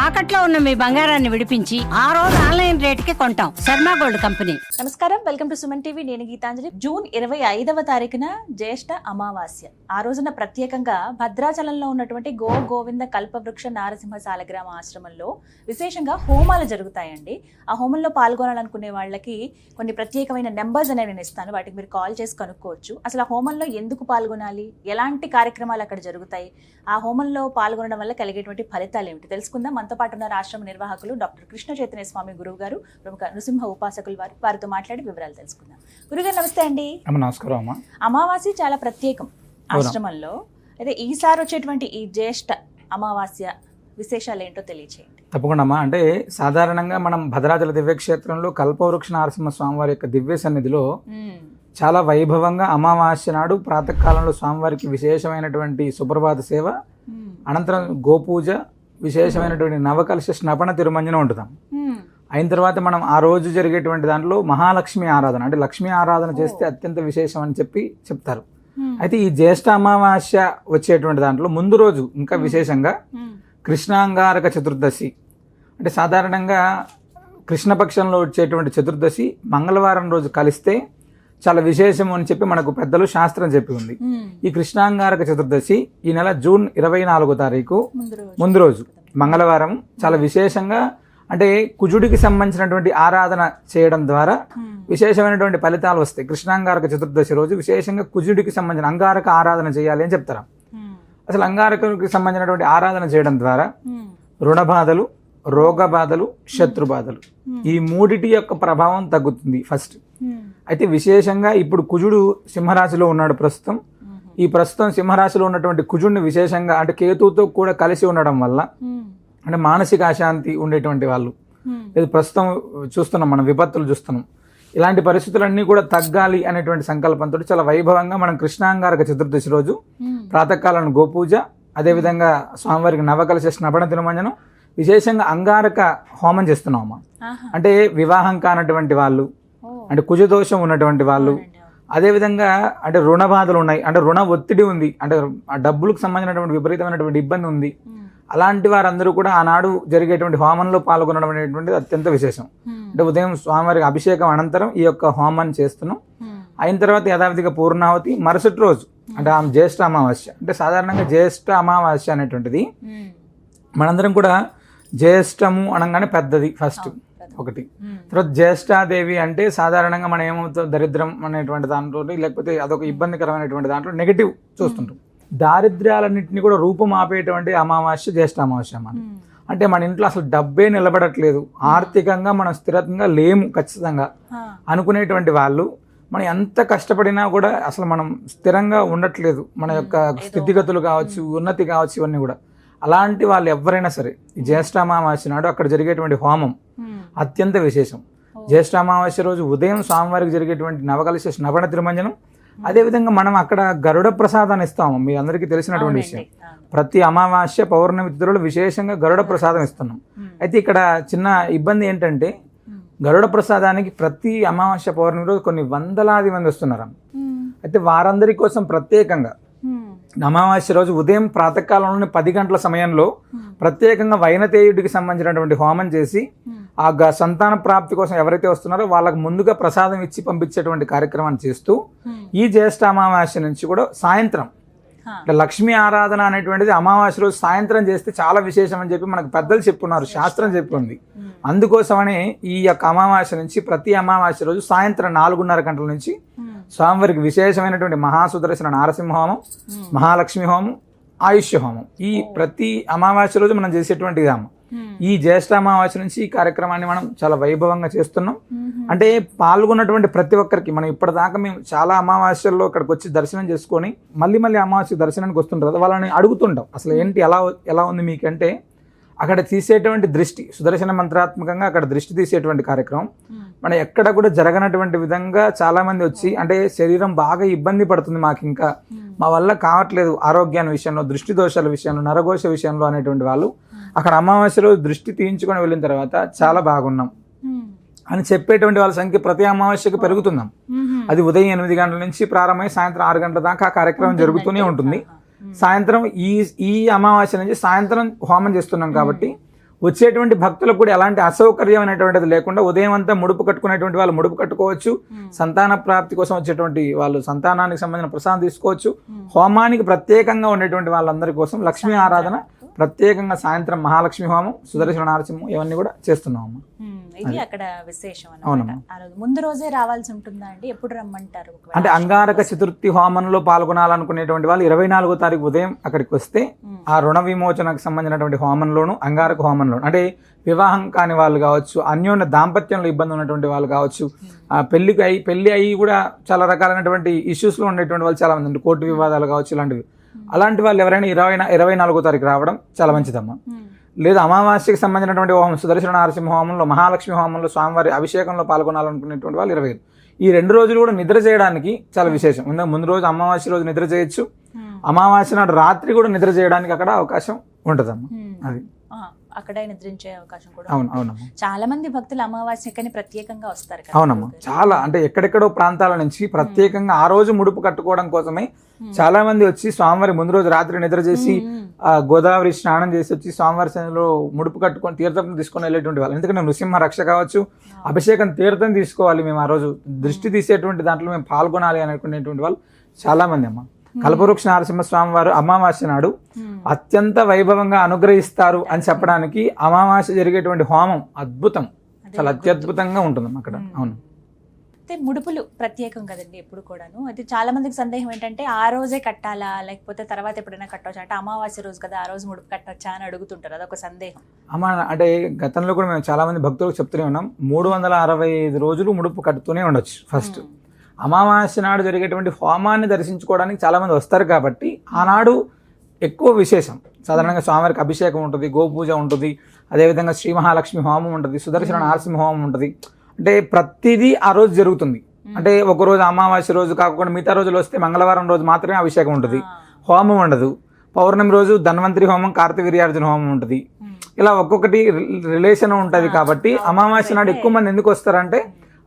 తాకట్లో ఉన్న మీ బంగారాన్ని విడిపించి ఆ రోజు ఆన్లైన్ రేటుకి కొంటాం. Sharma gold company. నమస్కారం, వెల్కమ్ టు సుమన్ టీవీ. నేను గీతాంజలి. జూన్ 25వ తారీఖున జ్యేష్ఠ అమావాస్య. ఆ రోజున ప్రత్యేకంగా భద్రాచలంలో ఉన్నటువంటి గోవింద కల్పవృక్ష నారసింహ సాలగ్రామ ఆశ్రమంలో విశేషంగా హోమాలు జరుగుతాయండి. ఆ హోమంలో పాల్గొనాలనుకునే వాళ్ళకి కొన్ని ప్రత్యేకమైన నెంబర్స్ అనేవి నేను ఇస్తాను. వాటికి మీరు కాల్ చేసి కనుక్కోవచ్చు. అసలు ఆ హోమంలో ఎందుకు పాల్గొనాలి, ఎలాంటి కార్యక్రమాలు అక్కడ జరుగుతాయి, ఆ హోమంలో పాల్గొనడం వల్ల కలిగేటువంటి ఫలితాలు ఏమిటి తెలుసుకుందాం. మనతో పాటు ఉన్న ఆశ్రమ నిర్వాహకులు డాక్టర్ కృష్ణ చైతన్య స్వామి గురువు గారు, ప్రముఖ నృసింహ ఉపాసకులు వారితో మాట్లాడి వివరాలు తెలుసుకుందాం. గురుగారు నమస్తే అండి. నమస్కారం అమ్మా. అమావాస్య చాలా ప్రత్యేకం ఆశ్రమంలో. అయితే ఈసారి వచ్చేటువంటి ఈ జ్యేష్ఠ అమావాస్య విశేషాలు ఏంటో తెలియచేయండి. తప్పకుండా అమ్మా. అంటే సాధారణంగా మనం భద్రాచల దివ్యక్షేత్రంలో కల్పవృక్ష నరసింహ స్వామివారి యొక్క దివ్య సన్నిధిలో చాలా వైభవంగా అమావాస్య నాడు ప్రాతకాలంలో స్వామివారికి విశేషమైనటువంటి సుప్రభాత సేవ, అనంతరం గోపూజ, విశేషమైనటువంటి నవకలశ స్నపన తిరుమంజనం ఉంటున్నాం. అయిన తర్వాత మనం ఆ రోజు జరిగేటువంటి దాంట్లో మహాలక్ష్మి ఆరాధన, అంటే లక్ష్మీ ఆరాధన చేస్తే అత్యంత విశేషం అని చెప్తారు. అయితే ఈ జ్యేష్ఠ అమావాస్య వచ్చేటువంటి దాంట్లో ముందు రోజు ఇంకా విశేషంగా కృష్ణాంగారక చతుర్దశి, అంటే సాధారణంగా కృష్ణపక్షంలో వచ్చేటువంటి చతుర్దశి మంగళవారం రోజు కలిస్తే చాలా విశేషం అని చెప్పి మనకు పెద్దలు శాస్త్రం చెప్పి ఉంది. ఈ కృష్ణాంగారక చతుర్దశి ఈ నెల జూన్ 24వ తారీఖు ముందు రోజు మంగళవారం చాలా విశేషంగా, అంటే కుజుడికి సంబంధించినటువంటి ఆరాధన చేయడం ద్వారా విశేషమైనటువంటి ఫలితాలు వస్తాయి. కృష్ణాంగారక చతుర్దశి రోజు విశేషంగా కుజుడికి సంబంధించిన అంగారక ఆరాధన చేయాలి అని చెప్తారు. అసలు అంగారకుడికి సంబంధించినటువంటి ఆరాధన చేయడం ద్వారా రుణ బాధలు, రోగ బాధలు, శత్రు బాధలు, ఈ మూడిటి యొక్క ప్రభావం తగ్గుతుంది ఫస్ట్. అయితే విశేషంగా ఇప్పుడు కుజుడు సింహరాశిలో ఉన్నాడు ప్రస్తుతం. ఈ ప్రస్తుతం సింహరాశిలో ఉన్నటువంటి కుజుడిని విశేషంగా, అంటే కేతువుతో కూడా కలిసి ఉండడం వల్ల, అంటే మానసిక అశాంతి ఉండేటువంటి వాళ్ళు, ఇది ప్రస్తుతం చూస్తున్నాం, మనం విపత్తులు చూస్తున్నాం. ఇలాంటి పరిస్థితులన్నీ కూడా తగ్గాలి అనేటువంటి సంకల్పంతో చాలా వైభవంగా మనం కృష్ణాంగారక చతుర్దశి రోజు ప్రాతకాలను గోపూజ, అదేవిధంగా స్వామివారికి నవకలశ స్నపన తిరుమంజనం, విశేషంగా అంగారక హోమం చేస్తున్నాం అమ్మా. అంటే వివాహం కానటువంటి వాళ్ళు, అంటే కుజదోషం ఉన్నటువంటి వాళ్ళు, అదేవిధంగా అంటే రుణ బాధలు ఉన్నాయి, అంటే రుణ ఒత్తిడి ఉంది, అంటే ఆ డబ్బులకు సంబంధించినటువంటి విపరీతమైనటువంటి ఇబ్బంది ఉంది, అలాంటి వారందరూ కూడా ఆనాడు జరిగేటువంటి హోమంలో పాల్గొనడం అనేటువంటిది అత్యంత విశేషం. అంటే ఉదయం స్వామివారికి అభిషేకం అనంతరం ఈ యొక్క హోమాన్ని చేస్తున్నాం. అయిన తర్వాత యథావిధిగా పూర్ణావతి మరుసటి రోజు, అంటే ఆమె జ్యేష్ఠ అమావాస్య. అంటే సాధారణంగా జ్యేష్ఠ అమావాస్య అనేటువంటిది మనందరం కూడా జ్యేష్ఠము అనగానే పెద్దది ఫస్ట్ ఒకటి. తర్వాత జ్యేష్ఠాదేవి అంటే సాధారణంగా మనం ఏమవుతుంది, దరిద్రం అనేటువంటి దాంట్లో, లేకపోతే అదొక ఇబ్బందికరమైనటువంటి దాంట్లో నెగిటివ్ చూస్తుంటాం. దారిద్ర్యాలన్నింటినీ కూడా రూపం ఆపేటువంటి అమావాస్య జ్యేష్ఠ అమావాస్య అన్నమాట. అంటే మన ఇంట్లో అసలు డబ్బే నిలబడట్లేదు, ఆర్థికంగా మనం స్థిరంగా లేము ఖచ్చితంగా అనుకునేటువంటి వాళ్ళు, మనం ఎంత కష్టపడినా కూడా అసలు మనం స్థిరంగా ఉండట్లేదు, మన యొక్క స్థితిగతులు కావచ్చు, ఉన్నతి కావచ్చు, ఇవన్నీ కూడా. అలాంటి వాళ్ళు ఎవరైనా సరే ఈ జ్యేష్ఠ అమావాస్య నాడు అక్కడ జరిగేటువంటి హోమం అత్యంత విశేషం. జ్యేష్ఠ అమావాస్య రోజు ఉదయం స్వామివారికి జరిగేటువంటి నవకలశ స్నపన తిరుమంజనం, అదేవిధంగా మనం అక్కడ గరుడ ప్రసాదాన్ని ఇస్తాము. మీ అందరికీ తెలిసినటువంటి విషయం, ప్రతి అమావాస్య పౌర్ణమి తిథులలో విశేషంగా గరుడ ప్రసాదం ఇస్తున్నాం. అయితే ఇక్కడ చిన్న ఇబ్బంది ఏంటంటే, గరుడ ప్రసాదానికి ప్రతి అమావాస్య పౌర్ణమి రోజు కొన్ని వందలాది మంది వస్తున్నారు. అయితే వారందరి కోసం ప్రత్యేకంగా అమావాస్య రోజు ఉదయం ప్రాతకాలంలోని 10 గంటల సమయంలో ప్రత్యేకంగా వైనతేయుడికి సంబంధించినటువంటి హోమం చేసి ఆ సంతాన ప్రాప్తి కోసం ఎవరైతే వస్తున్నారో వాళ్ళకు ముందుగా ప్రసాదం ఇచ్చి పంపించేటువంటి కార్యక్రమాన్ని చేస్తూ ఈ జ్యేష్ఠ అమావాస్య నుంచి కూడా సాయంత్రం లక్ష్మీ ఆరాధన అనేటువంటిది అమావాస్య రోజు సాయంత్రం చేస్తే చాలా విశేషం అని చెప్పి మనకు పెద్దలు చెప్పున్నారు, శాస్త్రం చెప్పింది. అందుకోసమనే ఈ యొక్క అమావాస్య నుంచి ప్రతి అమావాస్య రోజు సాయంత్రం 4:30 గంటల నుంచి స్వామివారికి విశేషమైనటువంటి మహాసుదర్శన నారసింహ హోమం, మహాలక్ష్మి హోమం, ఆయుష్య హోమం, ఈ ప్రతి అమావాస్య రోజు మనం చేసేటువంటి హోమం. ఈ జ్యేష్ఠ అమావాస్య నుంచి ఈ కార్యక్రమాన్ని మనం చాలా వైభవంగా చేస్తున్నాం. అంటే పాల్గొన్నటువంటి ప్రతి ఒక్కరికి, మనం ఇప్పటిదాకా మేము చాలా అమావాస్యల్లో ఇక్కడికి వచ్చి దర్శనం చేసుకొని మళ్ళీ మహావాస్య దర్శనానికి వస్తుంటారు కదా, వాళ్ళని అడుగుతుంటాం అసలు ఏంటి ఎలా ఉంది మీకంటే, అక్కడ తీసేటువంటి దృష్టి సుదర్శన మంత్రాత్మకంగా అక్కడ దృష్టి తీసేటువంటి కార్యక్రమం మనం ఎక్కడ కూడా జరగనటువంటి విధంగా చాలా మంది వచ్చి, అంటే శరీరం బాగా ఇబ్బంది పడుతుంది, మాకు ఇంకా మా వల్ల కావట్లేదు ఆరోగ్యాన్ని విషయంలో, దృష్టి దోషాల విషయంలో, నరఘోష విషయంలో అనేటువంటి వాళ్ళు అక్కడ అమావాస్యలో దృష్టి తీయించుకొని వెళ్ళిన తర్వాత చాలా బాగున్నాం అని చెప్పేటువంటి వాళ్ళ సంఖ్య ప్రతి అమావాస్యకి పెరుగుతున్నాం. అది ఉదయం 8 గంటల నుంచి ప్రారంభమై సాయంత్రం 6 గంటల దాకా ఆ కార్యక్రమం జరుగుతూనే ఉంటుంది. సాయంత్రం ఈ అమావాస్య నుంచి సాయంత్రం హోమం చేస్తున్నాం కాబట్టి వచ్చేటువంటి భక్తులకు కూడా ఎలాంటి అసౌకర్యం అనేటువంటిది లేకుండా ఉదయం అంతా ముడుపు కట్టుకునేటువంటి వాళ్ళు ముడుపు కట్టుకోవచ్చు, సంతాన ప్రాప్తి కోసం వచ్చేటువంటి వాళ్ళు సంతానానికి సంబంధించిన ప్రసాదం తీసుకోవచ్చు. హోమానికి ప్రత్యేకంగా ఉండేటువంటి వాళ్ళందరి కోసం లక్ష్మీ ఆరాధన ప్రత్యేకంగా సాయంత్రం మహాలక్ష్మి హోమం, సుదర్శన నారసింహం ఇవన్నీ కూడా చేస్తున్నాము. ఇది అక్కడ విశేషం అన్నమాట. ఆ రోజు ముందు రోజే రావాల్సి ఉంటుందా అండి? ఎప్పుడు రమ్మంటారు? అంటే అంగారక చతుర్థి హోమంలో పాల్గొనాలనుకునేటువంటి వాళ్ళు 24వ తారీఖు ఉదయం అక్కడికి వస్తే ఆ రుణ విమోచనకు సంబంధించినటువంటి హోమంలోను, అంగారక హోమంలోను, అంటే వివాహం కాని వాళ్ళు కావచ్చు, అన్యోన్య దాంపత్యంలో ఇబ్బంది ఉన్నటువంటి వాళ్ళు కావచ్చు, పెళ్లి అయ్యి కూడా చాలా రకాలైనటువంటి ఇష్యూస్లో ఉండేటువంటి వాళ్ళు చాలా మంది, కోర్టు వివాదాలు కావచ్చు, ఇలాంటివి. అలాంటి వాళ్ళు ఎవరైనా 24వ తారీఖు రావడం చాలా మంచిదమ్మా. లేదా అమావాస్యకి సంబంధించినటువంటి హోమం, సుదర్శన నారసింహ హోమంలో, మహాలక్ష్మి హోమంలో స్వామివారి అభిషేకంలో పాల్గొనాలనుకునేటువంటి వాళ్ళు 25. ఈ 2 రోజులు కూడా నిద్ర చేయడానికి చాలా విశేషం. ముందు రోజు అమావాస్య రోజు నిద్ర చేయొచ్చు, అమావాస్య నాడు రాత్రి కూడా నిద్ర చేయడానికి అక్కడ అవకాశం ఉంటుందమ్మా. అది అక్కడే నిద్రించే అవకాశం కూడా. అవునమ్మా. చాలా మంది భక్తులు అమావాస్యకని ప్రత్యేకంగా వస్తారు. అవునమ్మా, చాలా అంటే ఎక్కడెక్కడో ప్రాంతాల నుంచి ప్రత్యేకంగా ఆ రోజు ముడుపు కట్టుకోవడం కోసమే చాలా మంది వచ్చి స్వామివారి ముందు రోజు రాత్రి నిద్ర చేసి గోదావరి స్నానం చేసి వచ్చి స్వామివారి సన్నిధిలో ముడుపు కట్టుకొని తీర్థం తీసుకొని వెళ్ళేటువంటి వాళ్ళు. ఎందుకంటే నృసింహ రక్ష కావచ్చు, అభిషేకం తీర్థం తీసుకోవాలి, మేము ఆ రోజు దృష్టి తీసేటువంటి దాంట్లో మేము పాల్గొనాలి అనుకునేటువంటి వాళ్ళు చాలా మంది అమ్మ. కల్పవృక్ష నరసింహస్వామి వారు అమావాస్య నాడు అత్యంత వైభవంగా అనుగ్రహిస్తారు అని చెప్పడానికి అమావాస్య జరిగేటువంటి హోమం అద్భుతం, చాలా అత్యద్భుతంగా ఉంటుంది అక్కడ. అవును. అయితే ముడుపులు ప్రత్యేకం కదండి ఎప్పుడు కూడాను. అయితే చాలా మందికి సందేహం ఏంటంటే ఆ రోజే కట్టాలా లేకపోతే తర్వాత ఎప్పుడైనా కట్టవచ్చా, అంటే అమావాస్య రోజు కదా ఆ రోజు ముడుపు కట్టవచ్చా అని అడుగుతుంటారు. అదొక సందేహం. అమ్మా, అంటే గతంలో కూడా మేము చాలా మంది భక్తులకు చెప్తూనే ఉన్నాం, 365 రోజులు ముడుపు కట్టుతూనే ఉండొచ్చు. ఫస్ట్ అమావాస్య నాడు జరిగేటువంటి హోమాన్ని దర్శించుకోవడానికి చాలా మంది వస్తారు కాబట్టి ఆనాడు ఎక్కువ విశేషం. సాధారణంగా స్వామివారికి అభిషేకం ఉంటుంది, గోపూజ ఉంటుంది, అదేవిధంగా శ్రీ మహాలక్ష్మి హోమం ఉంటుంది, సుదర్శన నరసింహ హోమం ఉంటుంది. అంటే ప్రతిదీ ఆ రోజు జరుగుతుంది. అంటే ఒకరోజు అమావాస్య రోజు కాకుండా మిగతా రోజులు వస్తే మంగళవారం రోజు మాత్రమే అభిషేకం ఉంటుంది, హోమం ఉండదు. పౌర్ణమి రోజు ధన్వంతరి హోమం, కార్తవీర్యార్జున హోమం ఉంటుంది. ఇలా ఒక్కొక్కటి రిలేషన్ ఉంటుంది. కాబట్టి అమావాస్య నాడు ఎక్కువ మంది ఎందుకు వస్తారంటే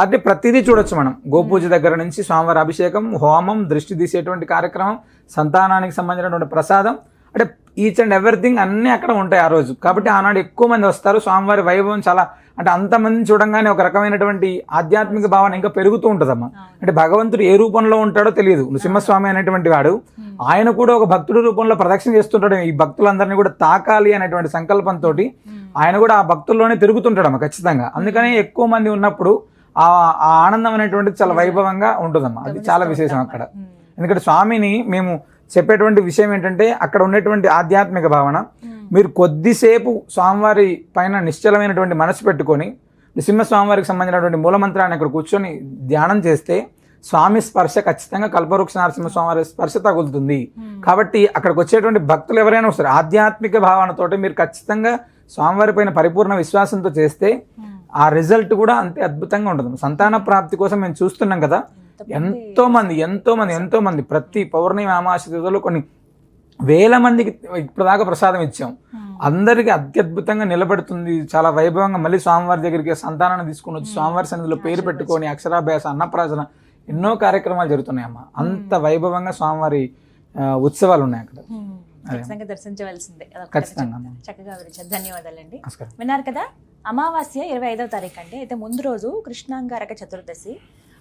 అది ప్రతిదీ చూడొచ్చు మనం. గోపూజ దగ్గర నుంచి స్వామివారి అభిషేకం, హోమం, దృష్టి తీసేటువంటి కార్యక్రమం, సంతానానికి సంబంధించినటువంటి ప్రసాదం, అంటే ఈచ్ అండ్ ఎవ్రీథింగ్ అన్నీ అక్కడ ఉంటాయి ఆ రోజు. కాబట్టి ఆనాడు ఎక్కువ మంది వస్తారు. స్వామివారి వైభవం చాలా, అంటే అంతమందిని చూడంగానే ఒక రకమైనటువంటి ఆధ్యాత్మిక భావన ఇంకా పెరుగుతూ ఉంటుందమ్మా. అంటే భగవంతుడు ఏ రూపంలో ఉంటాడో తెలియదు. నృసింహస్వామి అనేటువంటి వాడు ఆయన కూడా ఒక భక్తుడి రూపంలో ప్రదక్షిణ చేస్తుంటాడు. ఈ భక్తులందరినీ కూడా తాకాలి అనేటువంటి సంకల్పంతో ఆయన కూడా ఆ భక్తుల్లోనే తిరుగుతుంటాడమ్మా ఖచ్చితంగా. అందుకని ఎక్కువ మంది ఉన్నప్పుడు ఆ ఆనందం అనేటువంటిది చాలా వైభవంగా ఉంటుందమ్మా. అది చాలా విశేషం అక్కడ. ఎందుకంటే స్వామిని మేము చెప్పేటువంటి విషయం ఏంటంటే అక్కడ ఉండేటువంటి ఆధ్యాత్మిక భావన, మీరు కొద్దిసేపు స్వామివారి పైన నిశ్చలమైనటువంటి మనసు పెట్టుకొని నృసింహస్వామివారికి సంబంధించినటువంటి మూలమంత్రాన్ని అక్కడ కూర్చొని ధ్యానం చేస్తే స్వామి స్పర్శ ఖచ్చితంగా కల్పవృక్ష నరసింహస్వామి స్పర్శ తగులుతుంది. కాబట్టి అక్కడికి వచ్చేటువంటి భక్తులు ఎవరైనా వస్తారు ఆధ్యాత్మిక భావనతోటి మీరు ఖచ్చితంగా స్వామివారి పైన పరిపూర్ణ విశ్వాసంతో చేస్తే ఆ రిజల్ట్ కూడా అంతే అద్భుతంగా ఉంటుంది. సంతాన ప్రాప్తి కోసం మేము చూస్తున్నాం కదా, ఎంతో మంది ప్రతి పౌర్ణమి అమావాస్య తిథుల్లో కొన్ని వేల మందికి ఇప్పటిదాకా ప్రసాదం ఇచ్చాం. అందరికీ అత్యద్భుతంగా నిలబెడుతుంది. చాలా వైభవంగా మళ్ళీ స్వామివారి దగ్గరికి సంతానాన్ని తీసుకుని వచ్చి స్వామివారి సన్నిధిలో పేరు పెట్టుకొని అక్షరాభ్యాస, అన్నప్రాసన ఎన్నో కార్యక్రమాలు జరుగుతున్నాయమ్మా. అంత వైభవంగా స్వామివారి ఉత్సవాలు ఉన్నాయి అక్కడ. దర్శించవలసిందే. ఖచ్చితంగా. చక్కగా వివరించారు, ధన్యవాదాలండి. విన్నారు కదా, అమావాస్య 25వ తారీఖు అండి. అయితే ముందు రోజు కృష్ణాంగారక చతుర్దశి.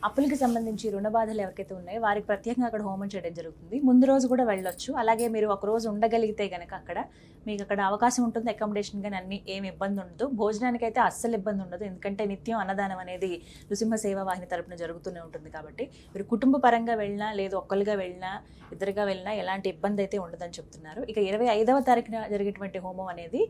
అప్పులకి సంబంధించి రుణ బాధలు ఎవరికైతే ఉన్నాయో వారికి ప్రత్యేకంగా అక్కడ హోమం చేయడం జరుగుతుంది. ముందు రోజు కూడా వెళ్ళొచ్చు. అలాగే మీరు ఒక రోజు ఉండగలిగితే కనుక అక్కడ మీకు అక్కడ అవకాశం ఉంటుంది. అకామిడేషన్ కానీ అన్ని ఏమి ఇబ్బంది ఉండదు. భోజనానికి అయితే అస్సలు ఇబ్బంది ఉండదు. ఎందుకంటే నిత్యం అన్నదానం అనేది నృసింహ సేవా వాహిని తరపున జరుగుతూనే ఉంటుంది. కాబట్టి మీరు కుటుంబ పరంగా వెళ్ళినా లేదు ఒక్కరుగా వెళ్ళినా ఇద్దరుగా వెళ్ళినా ఎలాంటి ఇబ్బంది అయితే ఉండదని చెప్తున్నారు. ఇక 25వ తారీఖున జరిగేటువంటి హోమం అనేది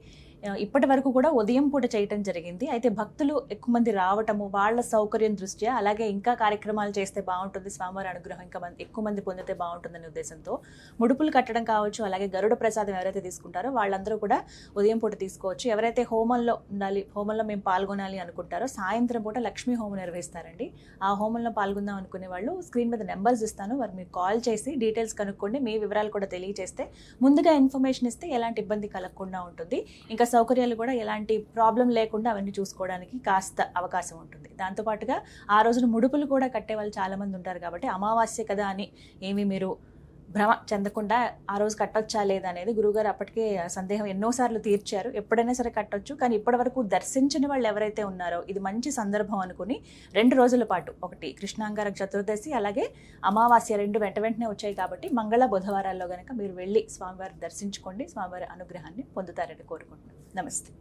ఇప్పటి వరకు కూడా ఉదయం పూట చేయటం జరిగింది. అయితే భక్తులు ఎక్కువ మంది రావటము వాళ్ళ సౌకర్యం దృష్ట్యా, అలాగే ఇంకా కార్యక్రమాలు చేస్తే బాగుంటుంది, స్వామివారి అనుగ్రహం ఇంకా ఎక్కువ మంది పొందితే బాగుంటుందనే ఉద్దేశంతో ముడుపులు కట్టడం కావచ్చు, అలాగే గరుడ ప్రసాదం ఎవరైతే తీసుకుంటారో వాళ్ళందరూ కూడా ఉదయం పూట తీసుకోవచ్చు. ఎవరైతే హోమంలో ఉండాలి, హోమంలో మేము పాల్గొనాలి అనుకుంటారో సాయంత్రం పూట లక్ష్మీ హోమం నిర్వహిస్తారండి. ఆ హోమంలో పాల్గొందాం అనుకునే వాళ్ళు స్క్రీన్ మీద నెంబర్స్ ఇస్తాను, వారు మీకు కాల్ చేసి డీటెయిల్స్ కనుక్కోండి. మీ వివరాలు కూడా తెలియజేస్తే ముందుగా ఇన్ఫర్మేషన్ ఇస్తే ఎలాంటి ఇబ్బంది కలగకుండా ఉంటుంది. ఇంకా సౌకర్యాలు కూడా ఎలాంటి ప్రాబ్లం లేకుండా అవన్నీ చూసుకోవడానికి కాస్త అవకాశం ఉంటుంది. దాంతోపాటుగా ఆ రోజున ముడుపులు కూడా కట్టే వాళ్ళు చాలా మంది ఉంటారు. కాబట్టి అమావాస్య కదా అని ఏమి మీరు భ్రమ చెందకుండా ఆ రోజు కట్టొచ్చా లేదా అనేది గురువుగారు అప్పటికే సందేహం ఎన్నోసార్లు తీర్చారు. ఎప్పుడైనా సరే కట్టొచ్చు, కానీ ఇప్పటి వరకు దర్శించిన వాళ్ళు ఎవరైతే ఉన్నారో ఇది మంచి సందర్భం అనుకుని 2 రోజుల పాటు, ఒకటి కృష్ణాంగారక చతుర్దశి అలాగే అమావాస్య 2 వెంట వెంటనే వచ్చాయి కాబట్టి మంగళ బుధవారాల్లో గనక మీరు వెళ్ళి స్వామివారిని దర్శించుకోండి, స్వామివారి అనుగ్రహాన్ని పొందుతారని కోరుకుంటున్నాను. నమస్తే.